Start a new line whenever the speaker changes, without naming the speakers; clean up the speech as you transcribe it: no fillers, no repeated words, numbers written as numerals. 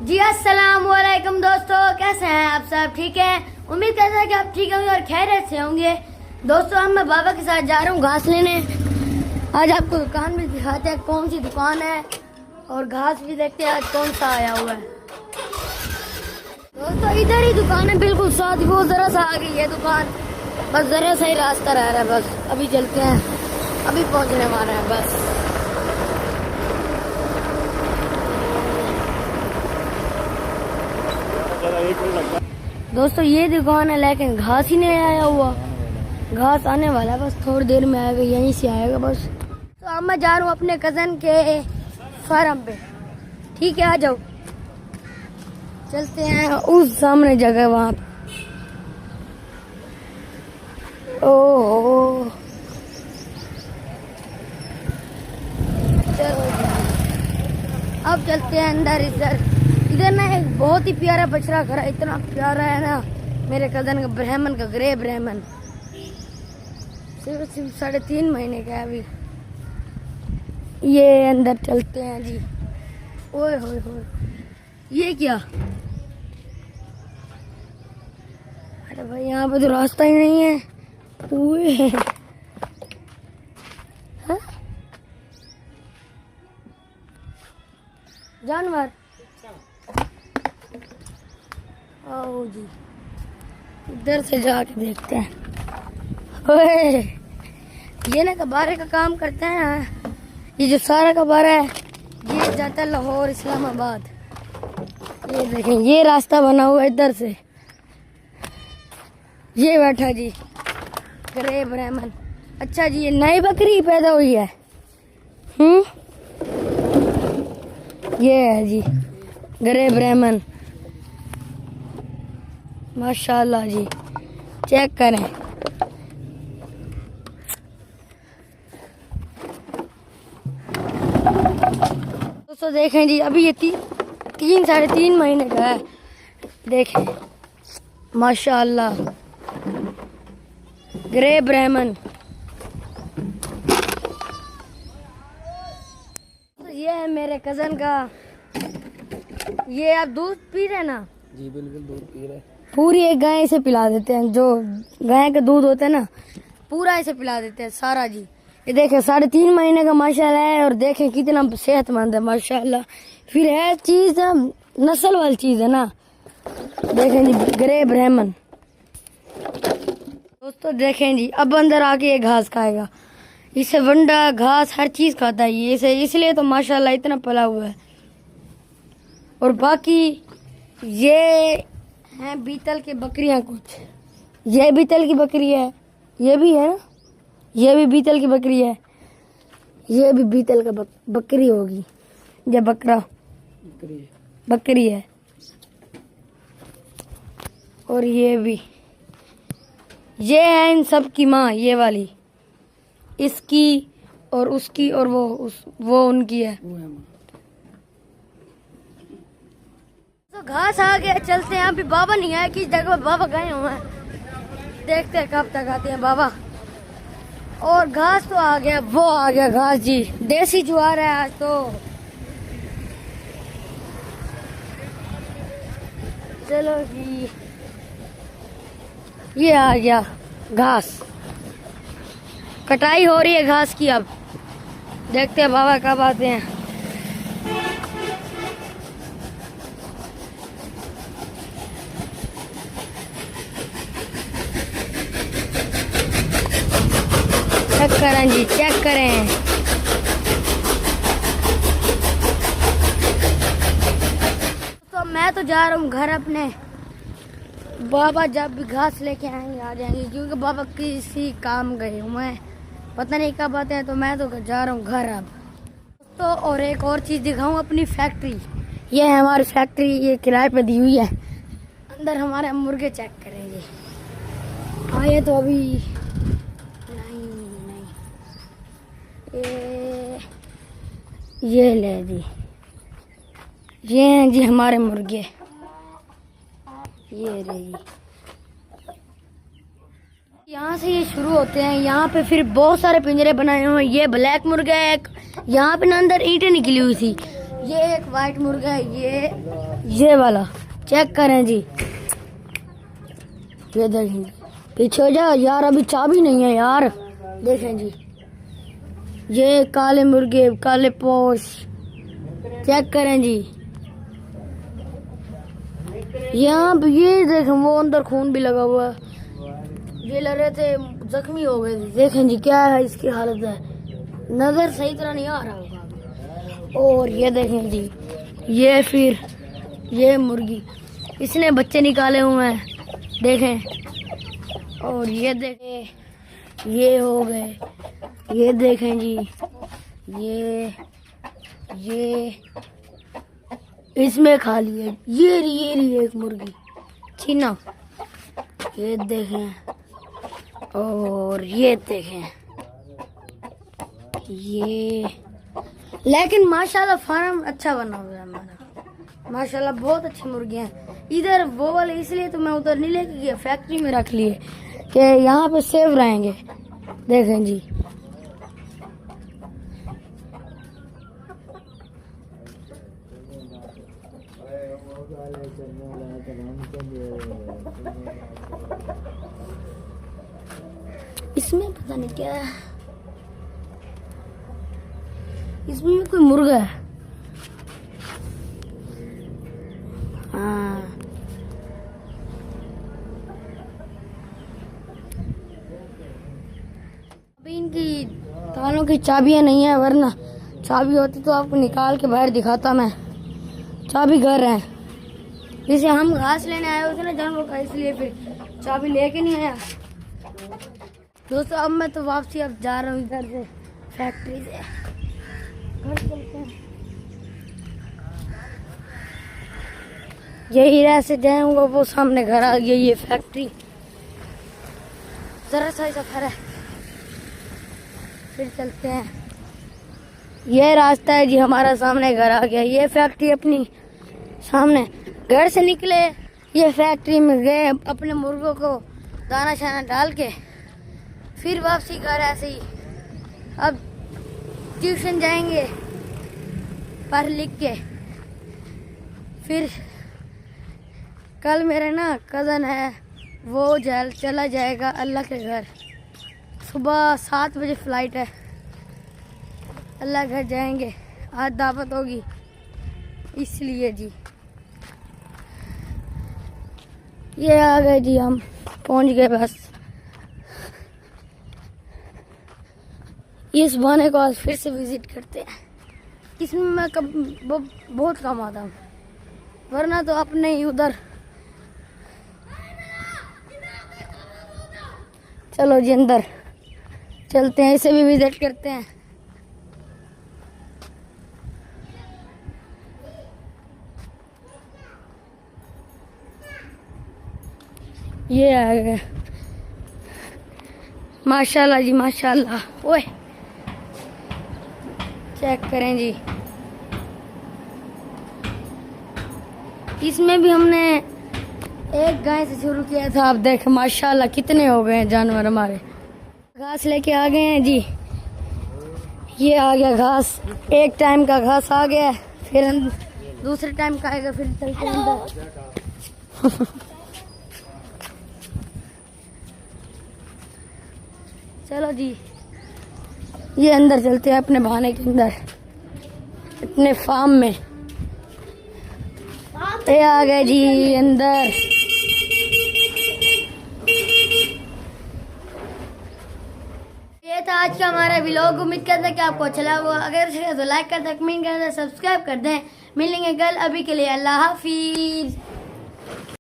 जी अस्सलाम वालेकुम दोस्तों, कैसे हैं आप सब? ठीक है, उम्मीद करता है कि आप ठीक होंगे और खैरियत से होंगे। दोस्तों हम मैं बाबा के साथ जा रहा हूँ घास लेने। आज आपको दुकान भी दिखाते हैं कौन सी दुकान है और घास भी देखते हैं आज कौन सा आया हुआ है। दोस्तों इधर ही दुकान है, बिल्कुल साथ, वो जरा सा आ गई है दुकान, बस जरा सा ही रास्ता रह रहा है। बस अभी चलते हैं, अभी पहुँचने वाला है बस। दोस्तों ये दुकान है लेकिन घास ही नहीं आया हुआ। घास आने वाला है, बस थोड़ी देर में आएगा, यहीं से आएगा बस। तो अब मैं जा रहा हूँ अपने कज़न के फार्म पे। ठीक है, आ जाओ, चलते हैं उस सामने जगह वहाँ पे। ओहो चलो अब चलते हैं अंदर। इधर ना एक बहुत ही प्यारा बछड़ा खड़ा, इतना प्यारा है ना, मेरे कज़न का ब्राह्मण का, ग्रे ब्राह्मण, सिर्फ 3.5 महीने का है अभी। ये अंदर चलते हैं जी। ओए होए होए, ये क्या? अरे भाई यहाँ पे तो रास्ता ही नहीं है। ओए हाँ? जानवर। आओ जी, इधर से जाके देखते हैं। ओए ये ना कबारे का काम करते हैं। ये जो सारा कबारा है ये जाता है लाहौर, इस्लामाबाद। ये देखें, ये रास्ता बना हुआ है इधर से। ये बैठा जी ग्रे ब्राह्मण। अच्छा जी, ये नई बकरी पैदा हुई है। ये है जी ग्रे ब्राह्मण, माशाल्लाह जी, चेक करें। दोस्तों देखें जी, अभी ये 3.5 महीने का है। देखें माशाल्लाह, ग्रे ब्राह्मण। तो ये है मेरे कज़न का। ये आप दूध पी रहे ना?
जी बिल्कुल दूध पी रहे।
पूरी एक गाय से पिला देते हैं, जो गाय का दूध होता है ना, पूरा ऐसे पिला देते हैं सारा जी। ये देखें 3.5 महीने का माशाल्लाह है, और देखें कितना सेहतमंद है माशाल्लाह। फिर है चीज नस्ल वाली चीज है ना। देखें जी ग्रे ब्राह्मण। दोस्तों देखें जी, अब अंदर आके ये घास खाएगा। इसे वंडा घास हर चीज खाता है ये, इसे इसलिए तो माशाल्लाह इतना पला हुआ है। और बाकी ये हैं बीतल की बकरियां कुछ। ये बीतल की बकरी है, ये भी है ना, ये भी बीतल की बकरी है, ये भी बीतल का बकरी होगी, ये बकरा बकरी है। और ये भी, ये है इन सब की माँ, ये वाली इसकी और उसकी, और वो उनकी है। तो घास आ गया, चलते हैं। अभी बाबा नहीं आया, किस जगह बाबा गए हुए हैं, देखते हैं कब तक आते हैं बाबा। और घास तो आ गया, वो आ गया घास जी, देसी ज्वार है आज तो। चलो जी, ये आ गया घास, कटाई हो रही है घास की। अब देखते हैं बाबा कब आते हैं। चेक करें जी, चेक करें। तो मैं तो जा रहा हूँ घर अपने। बाबा जब भी घास लेके आएंगे आ जाएंगे, क्योंकि बाबा किसी काम गए हुए हैं, पता नहीं कब आते हैं। तो मैं तो जा रहा हूँ घर अब। तो और एक और चीज़ दिखाऊँ, अपनी फैक्ट्री। ये है हमारी फैक्ट्री, ये किराए पे दी हुई है। अंदर हमारे मुर्गे चेक करेंगे। आए तो अभी ये ले जी, ये हैं जी हमारे मुर्गे, ये रही। यहाँ से ये शुरू होते हैं, यहाँ पे फिर बहुत सारे पिंजरे बनाए हुए हैं। ये ब्लैक मुर्गा है एक, यहाँ पे ना अंदर ईंटें निकली हुई थी, ये एक वाइट मुर्गा है, ये वाला चेक करें जी। ये देखें, पीछे हो जाओ यार, अभी चाबी नहीं है यार। देखें जी, ये काले मुर्गे, काले पोश, चेक करें जी। यहाँ पे ये देखें, वो अंदर खून भी लगा हुआ है। ये लग रहे थे जख्मी हो गए थे। देखें जी क्या है इसकी हालत है, नजर सही तरह नहीं आ रहा होगा। और ये देखें जी, ये फिर ये मुर्गी, इसने बच्चे निकाले हुए हैं, देखें। और ये देखें, ये हो गए, ये देखें जी, ये इसमें खा लिए। ये रही एक मुर्गी छीना, ये देखें। और ये देखें, ये लेकिन माशाल्लाह फार्म अच्छा बना हुआ है हमारा, माशाल्लाह बहुत अच्छी मुर्गियां हैं। इधर वो वाले इसलिए तो मैं उधर नहीं लेके गया, फैक्ट्री में रख लिए कि यहाँ पे सेव रहेंगे। देखें जी, इसमें पता नहीं क्या है, इसमें भी कोई मुर्गा है। हाँ, अभी इनकी तालों की चाबियां नहीं है, वरना चाबी होती तो आपको निकाल के बाहर दिखाता मैं। चाबी घर है, जैसे हम घास लेने आए होते ना जानवर का, इसलिए फिर चाबी लेके नहीं आया। दोस्तों अब मैं तो वापसी अब जा रहा हूँ इधर से, फैक्ट्री से घर चलते हैं। यही रास्ते जाऊंगा, वो सामने घर आ गया, ये फैक्ट्री जरा सा ही सफर है, फिर चलते हैं। ये रास्ता है जी हमारा, सामने घर आ गया। ये फैक्ट्री अपनी सामने, घर से निकले ये फैक्ट्री में गए, अपने मुर्गों को दाना शाना डाल के फिर वापसी घर ऐसे ही। अब ट्यूशन जाएंगे पढ़ लिख के, फिर कल मेरे ना कज़न है, वो चला जाएगा अल्लाह के घर। सुबह 7 बजे फ्लाइट है, अल्लाह घर जाएंगे, आज दावत होगी इसलिए जी। ये आ गए जी, हम पहुंच गए बस। इस बहाने को आज फिर से विजिट करते हैं, इसमें मैं बहुत कम आता हूँ, वरना तो अपने ही उधर। चलो जी अंदर चलते हैं, इसे भी विजिट करते हैं। ये आ गए, माशाल्लाह जी माशाल्लाह। ओए चेक करें जी, इसमें भी हमने एक गाय से शुरू किया था। आप देखें माशाल्लाह कितने हो गए हैं जानवर हमारे। घास लेके आ गए हैं जी, ये आ गया घास, एक टाइम का घास आ गया, फिर दूसरे टाइम का आएगा, फिर चलते हैं अंदर। चलो जी, ये अंदर चलते हैं अपने बहाने के अंदर, अपने फार्म में। ये आ गए जी अंदर। ये था आज का हमारा व्लॉग, उम्मीद करते हैं कि आपको अच्छा लगा होगा। अगर अच्छा लगा तो लाइक कर दें, कमेंट कर दें, सब्सक्राइब कर दें। मिलेंगे कल, अभी के लिए अल्लाह हाफिज।